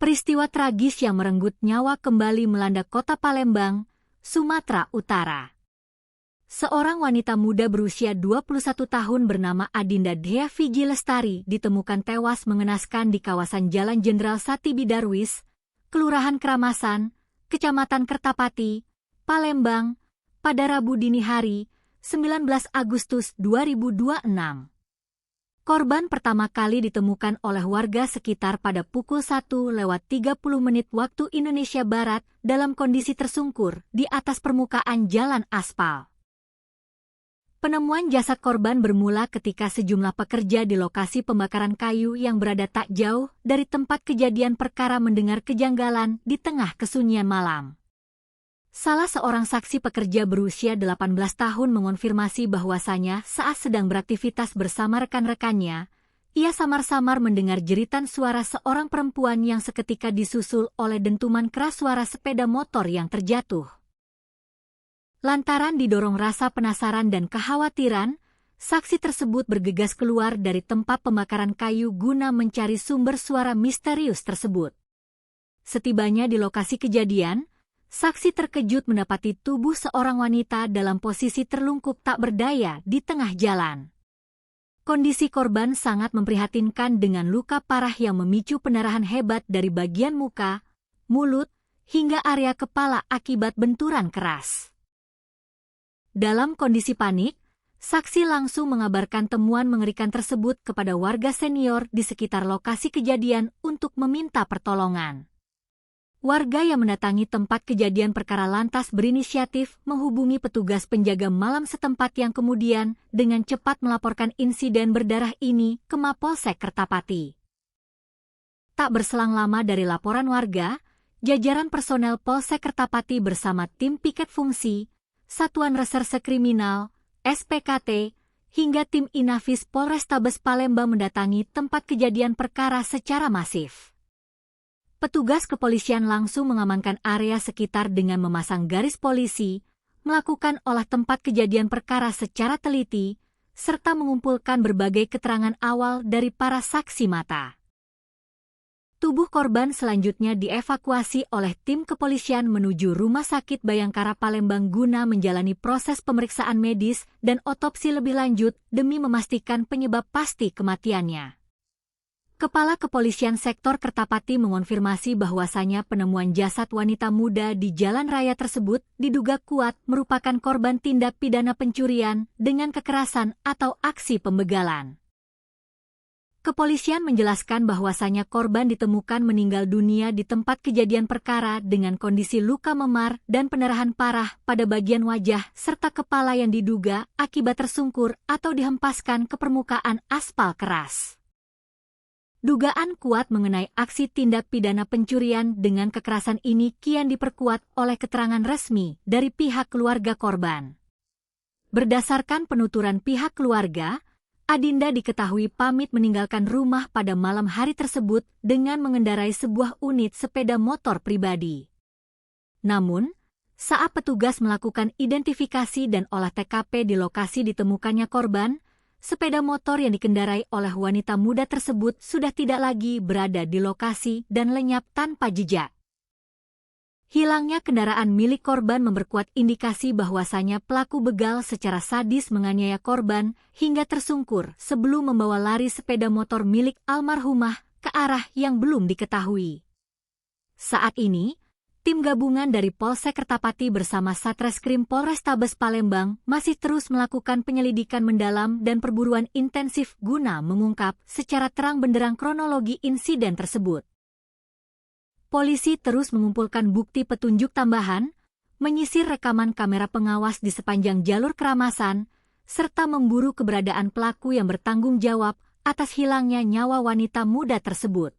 Peristiwa tragis yang merenggut nyawa kembali melanda kota Palembang, Sumatera Utara. Seorang wanita muda berusia 21 tahun bernama Adinda Dhea Viji Lestari ditemukan tewas mengenaskan di kawasan Jalan Jenderal Satibi Darwis, Kelurahan Keramasan, Kecamatan Kertapati, Palembang, pada Rabu dini hari, 19 Agustus 2026. Korban pertama kali ditemukan oleh warga sekitar pada pukul 1:30 waktu Indonesia Barat dalam kondisi tersungkur di atas permukaan jalan aspal. Penemuan jasad korban bermula ketika sejumlah pekerja di lokasi pembakaran kayu yang berada tak jauh dari tempat kejadian perkara mendengar kejanggalan di tengah kesunyian malam. Salah seorang saksi pekerja berusia 18 tahun mengonfirmasi bahwasanya saat sedang beraktivitas bersama rekan-rekannya, ia samar-samar mendengar jeritan suara seorang perempuan yang seketika disusul oleh dentuman keras suara sepeda motor yang terjatuh. Lantaran didorong rasa penasaran dan kekhawatiran, saksi tersebut bergegas keluar dari tempat pembakaran kayu guna mencari sumber suara misterius tersebut. Setibanya di lokasi kejadian, saksi terkejut mendapati tubuh seorang wanita dalam posisi terlungkup tak berdaya di tengah jalan. Kondisi korban sangat memprihatinkan dengan luka parah yang memicu pendarahan hebat dari bagian muka, mulut, hingga area kepala akibat benturan keras. Dalam kondisi panik, saksi langsung mengabarkan temuan mengerikan tersebut kepada warga senior di sekitar lokasi kejadian untuk meminta pertolongan. Warga yang mendatangi tempat kejadian perkara lantas berinisiatif menghubungi petugas penjaga malam setempat yang kemudian dengan cepat melaporkan insiden berdarah ini ke Mapolsek Kertapati. Tak berselang lama dari laporan warga, jajaran personel Polsek Kertapati bersama tim piket fungsi, Satuan Reserse Kriminal, SPKT, hingga tim Inafis Polrestabes Palembang mendatangi tempat kejadian perkara secara masif. Petugas kepolisian langsung mengamankan area sekitar dengan memasang garis polisi, melakukan olah tempat kejadian perkara secara teliti, serta mengumpulkan berbagai keterangan awal dari para saksi mata. Tubuh korban selanjutnya dievakuasi oleh tim kepolisian menuju Rumah Sakit Bayangkara Palembang guna menjalani proses pemeriksaan medis dan otopsi lebih lanjut demi memastikan penyebab pasti kematiannya. Kepala Kepolisian Sektor Kertapati mengonfirmasi bahwasanya penemuan jasad wanita muda di jalan raya tersebut diduga kuat merupakan korban tindak pidana pencurian dengan kekerasan atau aksi pembegalan. Kepolisian menjelaskan bahwasanya korban ditemukan meninggal dunia di tempat kejadian perkara dengan kondisi luka memar dan pendarahan parah pada bagian wajah serta kepala yang diduga akibat tersungkur atau dihempaskan ke permukaan aspal keras. Dugaan kuat mengenai aksi tindak pidana pencurian dengan kekerasan ini kian diperkuat oleh keterangan resmi dari pihak keluarga korban. Berdasarkan penuturan pihak keluarga, Adinda diketahui pamit meninggalkan rumah pada malam hari tersebut dengan mengendarai sebuah unit sepeda motor pribadi. Namun, saat petugas melakukan identifikasi dan olah TKP di lokasi ditemukannya korban, sepeda motor yang dikendarai oleh wanita muda tersebut sudah tidak lagi berada di lokasi dan lenyap tanpa jejak. Hilangnya kendaraan milik korban memperkuat indikasi bahwasanya pelaku begal secara sadis menganiaya korban hingga tersungkur sebelum membawa lari sepeda motor milik almarhumah ke arah yang belum diketahui. Saat ini, tim gabungan dari Polsek Kertapati bersama Satreskrim Polrestabes Palembang masih terus melakukan penyelidikan mendalam dan perburuan intensif guna mengungkap secara terang benderang kronologi insiden tersebut. Polisi terus mengumpulkan bukti petunjuk tambahan, menyisir rekaman kamera pengawas di sepanjang jalur Keramasan, serta memburu keberadaan pelaku yang bertanggung jawab atas hilangnya nyawa wanita muda tersebut.